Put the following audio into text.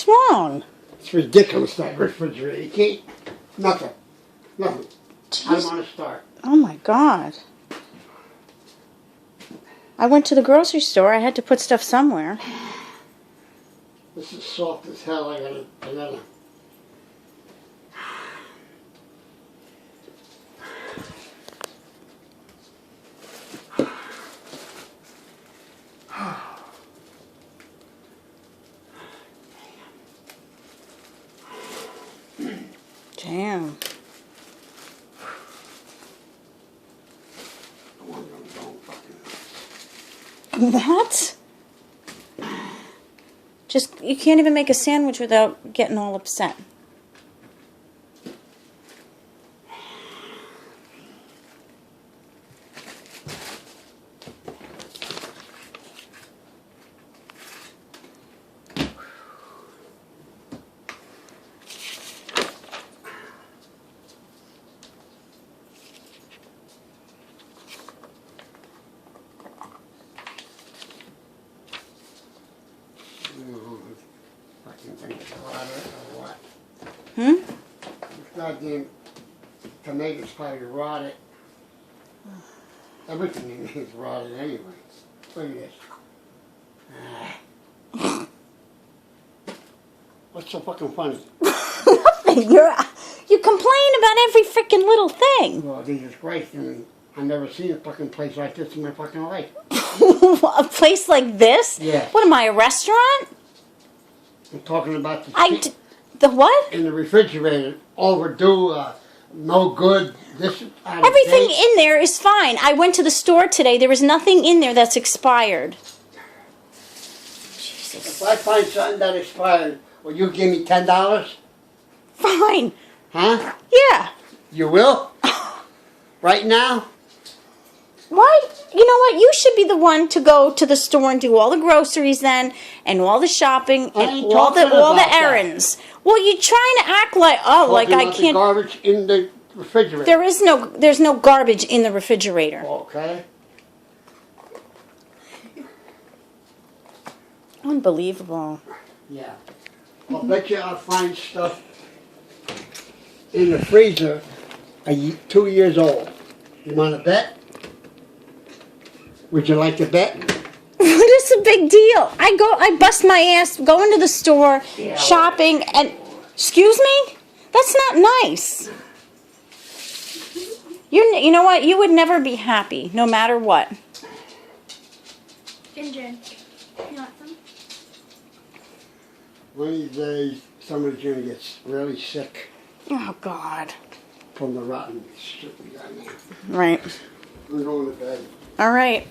wrong? It's ridiculous, that refrigerator. You can't, nothing. I don't want to start. Oh my God. I went to the grocery store. I had to put stuff somewhere. This is soft as hell. I gotta. Damn. What? Just, you can't even make a sandwich without getting all upset. Fucking thing's rotted or what? Hmm? This goddamn tomatoes probably rotted. Everything in here is rotted anyway. Look at this. What's so fucking funny? Nothing. You complain about every freaking little thing. Well, Jesus Christ, I mean, I've never seen a fucking place like this in my fucking life. A place like this? Yeah. What am I, a restaurant? I'm talking about the The what? in the refrigerator, overdue, no good, this out of Everything date. in there is fine. I went to the store today. There was nothing in there that's expired. Jesus. If I find something that expired, will you give me $10? Fine. Huh? Yeah. You will? Right now? Why? You know what? You should be the one to go to the store and do all the groceries then, and all the shopping, I and ain't all the talking about errands. Well, you're trying to act like, oh, like I Talking about the can't. garbage in the refrigerator. There's no garbage in the refrigerator. Okay. Unbelievable. Yeah. I'll bet you I'll find stuff in the freezer 2 years old. You want to bet? Would you like to bet? What is the big deal? I bust my ass going to the store, shopping, and excuse me? That's not nice. You know what? You would never be happy, no matter what. Ginger, you want some? One of these days, somebody's going to get really sick Oh God. from the rotten shit we got now. Right. I'm going to bed. All right.